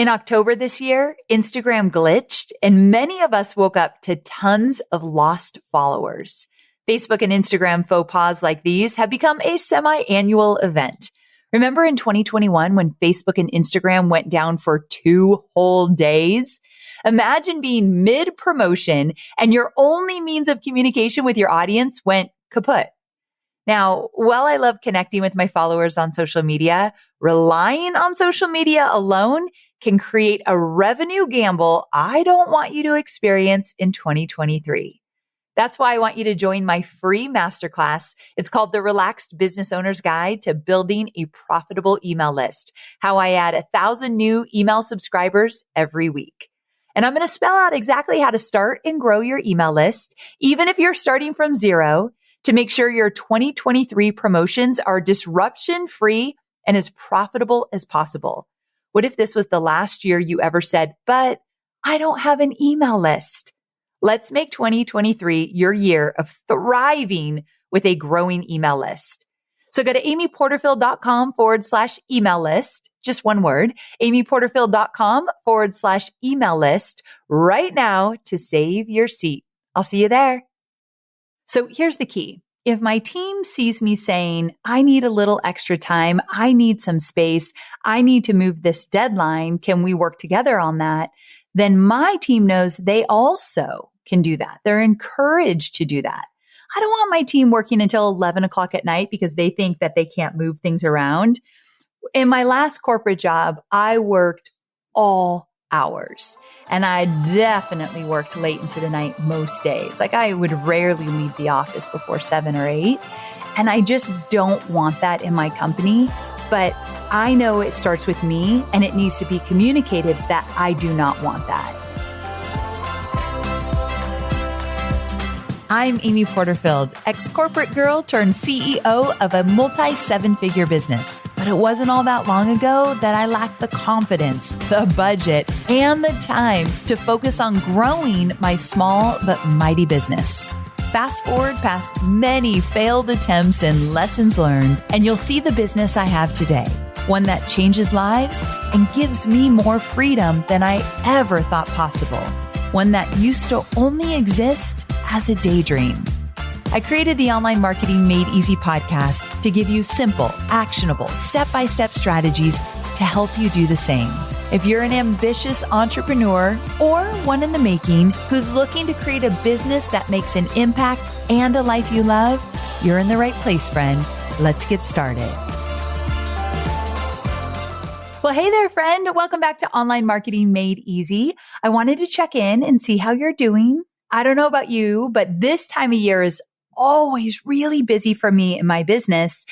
In October this year, Instagram glitched and many of us woke up to tons of lost followers. Facebook and Instagram faux pas like these have become a semi-annual event. Remember in 2021 when Facebook and Instagram went down for 2 whole days? Imagine being mid-promotion and your only means of communication with your audience went kaput. Now, while I love connecting with my followers on social media, relying on social media alone can create a revenue gamble I don't want you to experience in 2023. That's why I want you to join my free masterclass. It's called The Relaxed Business Owner's Guide to Building a Profitable Email List, how I add 1,000 new email subscribers every week. And I'm going to spell out exactly how to start and grow your email list, even if you're starting from zero, to make sure your 2023 promotions are disruption-free and as profitable as possible. What if this was the last year you ever said, but I don't have an email list? Let's make 2023 your year of thriving with a growing email list. So go to amyporterfield.com/email list, just one word, amyporterfield.com/email list right now to save your seat. I'll see you there. So here's the key. If my team sees me saying, I need a little extra time, I need some space, I need to move this deadline, can we work together on that? Then my team knows they also can do that. They're encouraged to do that. I don't want my team working until 11 o'clock at night because they think that they can't move things around. In my last corporate job, I worked all hours. And I definitely worked late into the night most days. Like I would rarely leave the office before 7 or 8. And I just don't want that in my company. But I know it starts with me and it needs to be communicated that I do not want that. I'm Amy Porterfield, ex-corporate girl turned CEO of a multi-7-figure business. But it wasn't all that long ago that I lacked the confidence, the budget, and the time to focus on growing my small but mighty business. Fast forward past many failed attempts and lessons learned, and you'll see the business I have today. One that changes lives and gives me more freedom than I ever thought possible. One that used to only exist as a daydream. I created the Online Marketing Made Easy podcast to give you simple, actionable, step-by-step strategies to help you do the same. If you're an ambitious entrepreneur or one in the making who's looking to create a business that makes an impact and a life you love, you're in the right place, friend. Let's get started. Well, hey there, friend. Welcome back to Online Marketing Made Easy. I wanted to check in and see how you're doing. I don't know about you, but this time of year is always really busy for me in my business,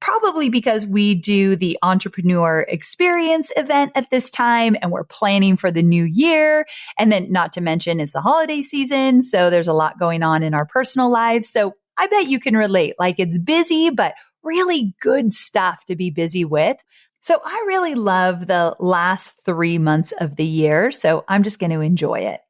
probably because we do the Entrepreneur Experience event at this time and we're planning for the new year. And then not to mention it's the holiday season. So there's a lot going on in our personal lives. So I bet you can relate. Like it's busy, but really good stuff to be busy with. So I really love the last 3 months of the year. So I'm just going to enjoy it.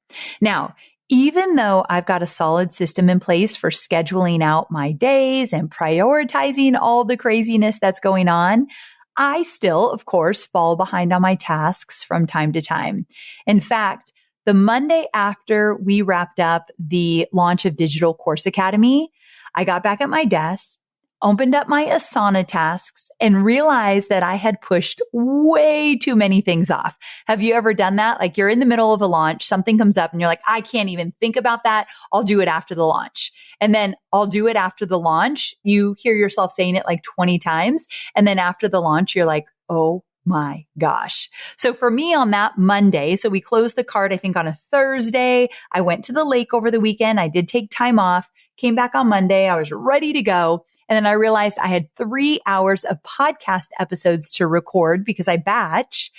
Now, even though I've got a solid system in place for scheduling out my days and prioritizing all the craziness that's going on, I still, of course, fall behind on my tasks from time to time. In fact, the Monday after we wrapped up the launch of Digital Course Academy, I got back at my desk, opened up my Asana tasks, and realized that I had pushed way too many things off. Have you ever done that? Like you're in the middle of a launch, something comes up and you're like, I can't even think about that. I'll do it after the launch. And then I'll do it after the launch. You hear yourself saying it like 20 times. And then after the launch, you're like, oh my gosh. So for me on that Monday, so we closed the cart, I think on a Thursday. I went to the lake over the weekend. I did take time off, came back on Monday. I was ready to go. And then I realized I had 3 hours of podcast episodes to record because I batch.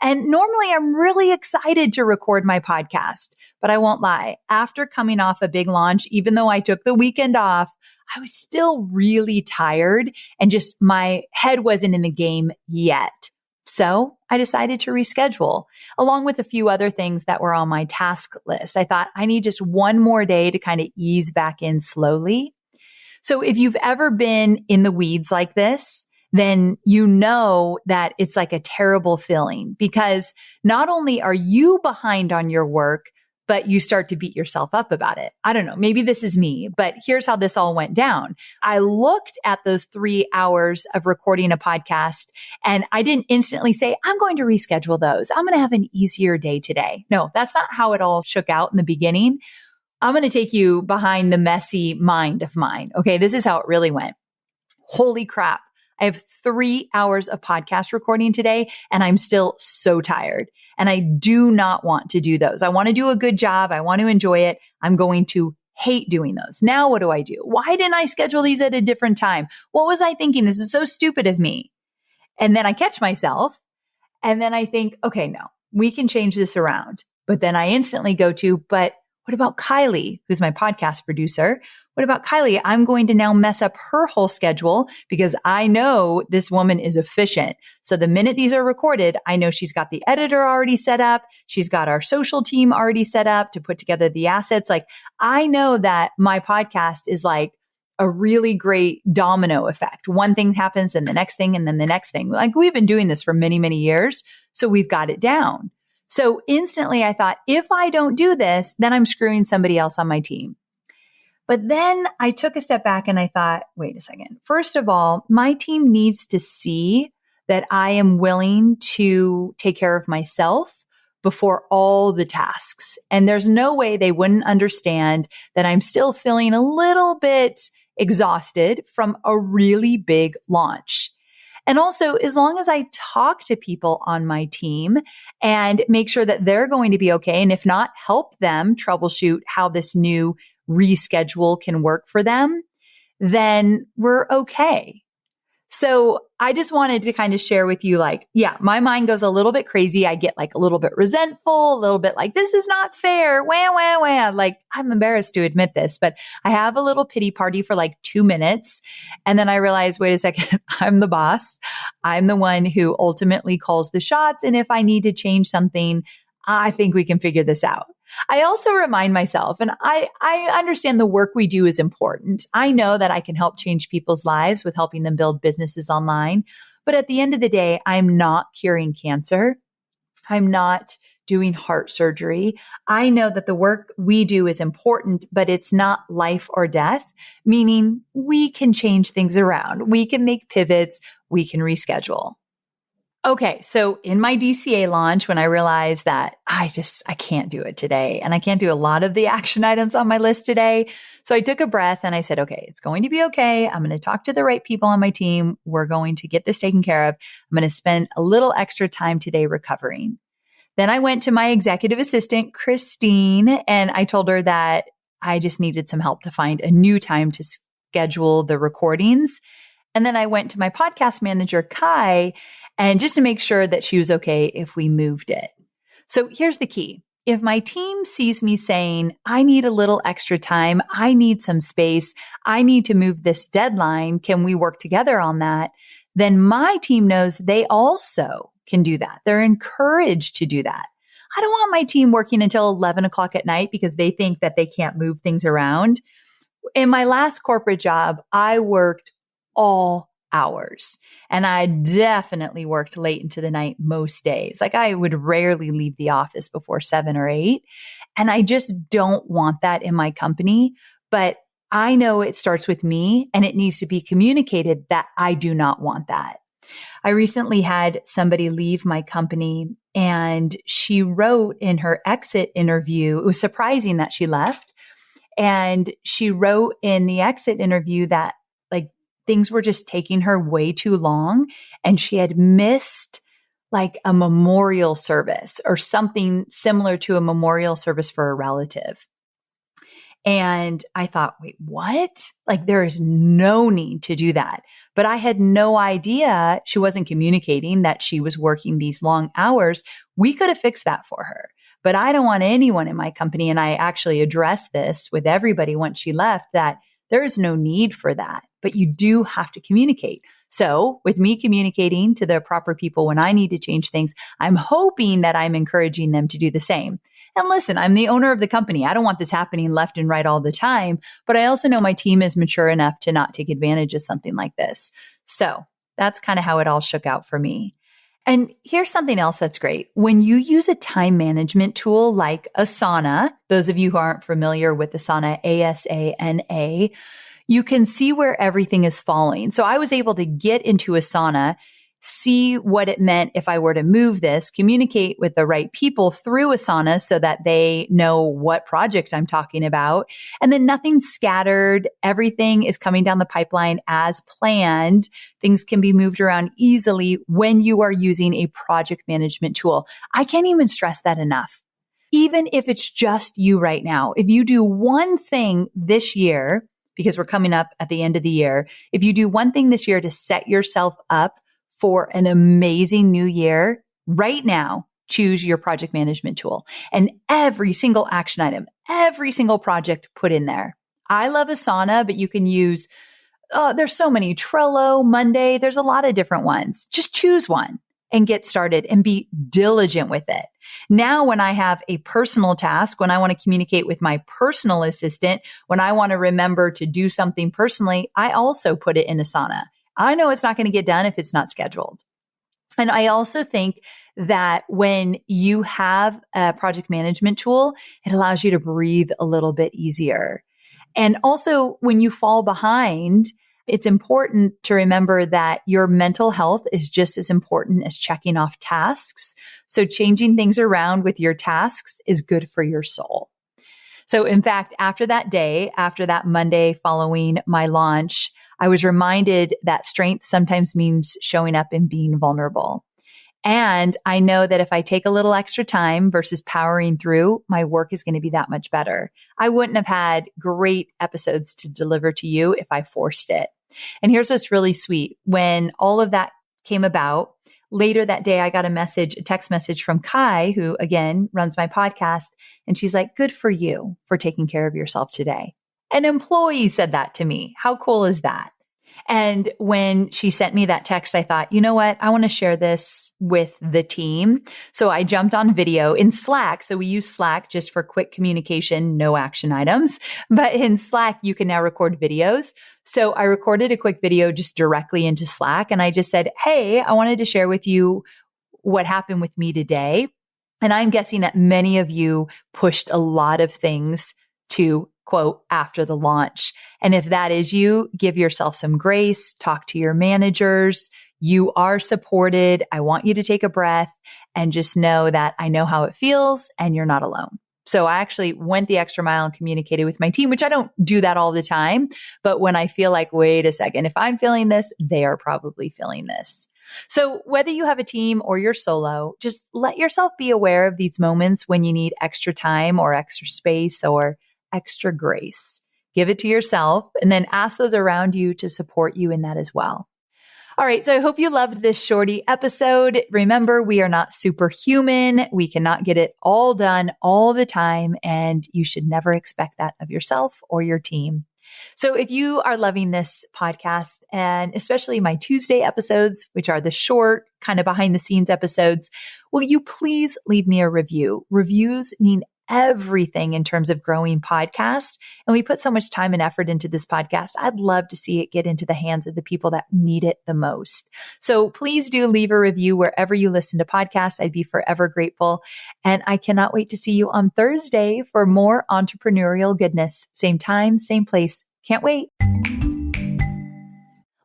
And normally I'm really excited to record my podcast, but I won't lie. After coming off a big launch, even though I took the weekend off, I was still really tired and just my head wasn't in the game yet. So I decided to reschedule along with a few other things that were on my task list. I thought I need just one more day to kind of ease back in slowly. So if you've ever been in the weeds like this, then you know that it's like a terrible feeling because not only are you behind on your work, but you start to beat yourself up about it. I don't know. Maybe this is me, but here's how this all went down. I looked at those 3 hours of recording a podcast and I didn't instantly say, I'm going to reschedule those. I'm going to have an easier day today. No, that's not how it all shook out in the beginning. I'm going to take you behind the messy mind of mine. Okay. This is how it really went. Holy crap. I have 3 hours of podcast recording today and I'm still so tired and I do not want to do those. I want to do a good job. I want to enjoy it. I'm going to hate doing those. Now what do? Why didn't I schedule these at a different time? What was I thinking? This is so stupid of me. And then I catch myself and then I think, okay, no, we can change this around. But then I instantly go to, but what about Kylie, who's my podcast producer? What about Kylie? I'm going to now mess up her whole schedule because I know this woman is efficient. So the minute these are recorded, I know she's got the editor already set up. She's got our social team already set up to put together the assets. Like I know that my podcast is like a really great domino effect. One thing happens, then the next thing, and then the next thing. Like we've been doing this for many, many years. So we've got it down. So instantly I thought, if I don't do this, then I'm screwing somebody else on my team. But then I took a step back and I thought, wait a second. First of all, my team needs to see that I am willing to take care of myself before all the tasks. And there's no way they wouldn't understand that I'm still feeling a little bit exhausted from a really big launch. And also, as long as I talk to people on my team and make sure that they're going to be okay, and if not, help them troubleshoot how this new reschedule can work for them, then we're okay. So I just wanted to kind of share with you, like, yeah, my mind goes a little bit crazy. I get like a little bit resentful, a little bit like, this is not fair. Wah, wah, wah. Like, I'm embarrassed to admit this, but I have a little pity party for like 2 minutes. And then I realize, wait a second, I'm the boss. I'm the one who ultimately calls the shots. And if I need to change something, I think we can figure this out. I also remind myself, and I understand the work we do is important. I know that I can help change people's lives with helping them build businesses online. But at the end of the day, I'm not curing cancer. I'm not doing heart surgery. I know that the work we do is important, but it's not life or death, meaning we can change things around. We can make pivots. We can reschedule. Okay. So in my DCA launch, when I realized that I can't do it today and I can't do a lot of the action items on my list today. So I took a breath and I said, okay, it's going to be okay. I'm going to talk to the right people on my team. We're going to get this taken care of. I'm going to spend a little extra time today recovering. Then I went to my executive assistant, Christine, and I told her that I just needed some help to find a new time to schedule the recordings. And then I went to my podcast manager, Kai, and just to make sure that she was okay if we moved it. So here's the key. If my team sees me saying, I need a little extra time, I need some space, I need to move this deadline, can we work together on that? Then my team knows they also can do that. They're encouraged to do that. I don't want my team working until 11 o'clock at night because they think that they can't move things around. In my last corporate job, I worked all hours. And I definitely worked late into the night most days. Like I would rarely leave the office before 7 or 8. And I just don't want that in my company. But I know it starts with me and it needs to be communicated that I do not want that. I recently had somebody leave my company and she wrote in her exit interview, it was surprising that she left. And she wrote in the exit interview that like things were just taking her way too long and she had missed like a memorial service or something similar to a memorial service for a relative. And I thought, wait, what? Like there is no need to do that. But I had no idea she wasn't communicating that she was working these long hours. We could have fixed that for her. But I don't want anyone in my company, and I actually addressed this with everybody once she left, that there is no need for that. But you do have to communicate. So with me communicating to the proper people when I need to change things, I'm hoping that I'm encouraging them to do the same. And listen, I'm the owner of the company. I don't want this happening left and right all the time, but I also know my team is mature enough to not take advantage of something like this. So that's kind of how it all shook out for me. And here's something else that's great. When you use a time management tool like Asana, those of you who aren't familiar with Asana, Asana, you can see where everything is falling. So I was able to get into Asana, see what it meant if I were to move this, communicate with the right people through Asana so that they know what project I'm talking about. And then nothing's scattered. Everything is coming down the pipeline as planned. Things can be moved around easily when you are using a project management tool. I can't even stress that enough. Even if it's just you right now, if you do one thing this year, because we're coming up at the end of the year, if you do one thing this year to set yourself up for an amazing new year, right now, choose your project management tool and every single action item, every single project put in there. I love Asana, but you can use, there's so many, Trello, Monday, there's a lot of different ones. Just choose one and get started and be diligent with it. Now, when I have a personal task, when I want to communicate with my personal assistant, when I want to remember to do something personally, I also put it in Asana. I know it's not going to get done if it's not scheduled. And I also think that when you have a project management tool, it allows you to breathe a little bit easier. And also when you fall behind, it's important to remember that your mental health is just as important as checking off tasks. So changing things around with your tasks is good for your soul. So in fact, after that day, after that Monday following my launch, I was reminded that strength sometimes means showing up and being vulnerable. And I know that if I take a little extra time versus powering through, my work is going to be that much better. I wouldn't have had great episodes to deliver to you if I forced it. And here's what's really sweet. When all of that came about, later that day, I got a text message from Kai, who again runs my podcast. And she's like, good for you for taking care of yourself today. An employee said that to me. How cool is that? And when she sent me that text, I thought, you know what? I want to share this with the team. So I jumped on video in Slack. So we use Slack just for quick communication, no action items. But in Slack, you can now record videos. So I recorded a quick video just directly into Slack. And I just said, hey, I wanted to share with you what happened with me today. And I'm guessing that many of you pushed a lot of things to quote, after the launch. And if that is you, give yourself some grace, talk to your managers. You are supported. I want you to take a breath and just know that I know how it feels and you're not alone. So I actually went the extra mile and communicated with my team, which I don't do that all the time. But when I feel like, wait a second, if I'm feeling this, they are probably feeling this. So whether you have a team or you're solo, just let yourself be aware of these moments when you need extra time or extra space or extra grace. Give it to yourself and then ask those around you to support you in that as well. All right. So I hope you loved this shorty episode. Remember, we are not superhuman. We cannot get it all done all the time. And you should never expect that of yourself or your team. So if you are loving this podcast and especially my Tuesday episodes, which are the short kind of behind the scenes episodes, will you please leave me a review? Reviews mean everything in terms of growing podcasts. And we put so much time and effort into this podcast. I'd love to see it get into the hands of the people that need it the most. So please do leave a review wherever you listen to podcasts. I'd be forever grateful. And I cannot wait to see you on Thursday for more entrepreneurial goodness. Same time, same place. Can't wait.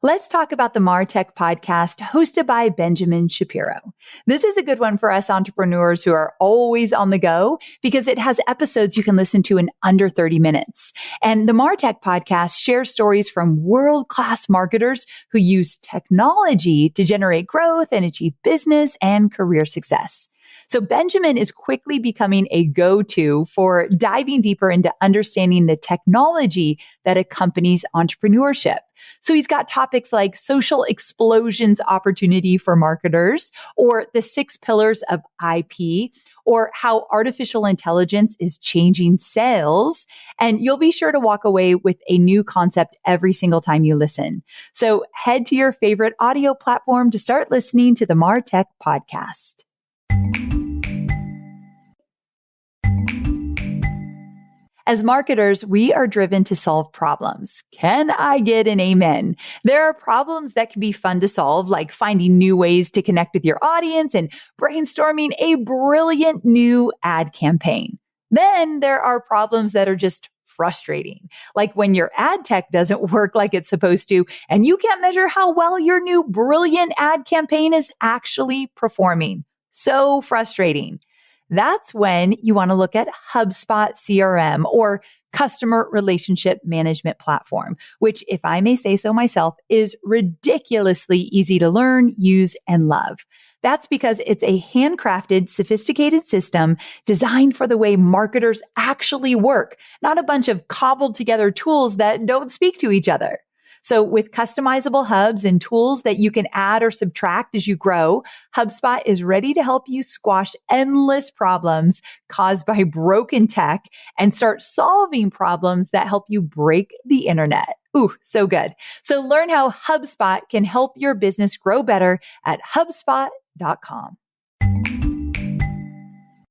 Let's talk about the MarTech podcast hosted by Benjamin Shapiro. This is a good one for us entrepreneurs who are always on the go because it has episodes you can listen to in under 30 minutes. And the MarTech podcast shares stories from world-class marketers who use technology to generate growth and achieve business and career success. So Benjamin is quickly becoming a go-to for diving deeper into understanding the technology that accompanies entrepreneurship. So he's got topics like social explosions opportunity for marketers, or the 6 pillars of IP, or how artificial intelligence is changing sales. And you'll be sure to walk away with a new concept every single time you listen. So head to your favorite audio platform to start listening to the MarTech podcast. As marketers, we are driven to solve problems. Can I get an amen? There are problems that can be fun to solve, like finding new ways to connect with your audience and brainstorming a brilliant new ad campaign. Then there are problems that are just frustrating, like when your ad tech doesn't work like it's supposed to, and you can't measure how well your new brilliant ad campaign is actually performing. So frustrating. That's when you want to look at HubSpot CRM or customer relationship management platform, which, if I may say so myself, is ridiculously easy to learn, use, and love. That's because it's a handcrafted, sophisticated system designed for the way marketers actually work, not a bunch of cobbled together tools that don't speak to each other. So with customizable hubs and tools that you can add or subtract as you grow, HubSpot is ready to help you squash endless problems caused by broken tech and start solving problems that help you break the internet. Ooh, so good. So learn how HubSpot can help your business grow better at HubSpot.com.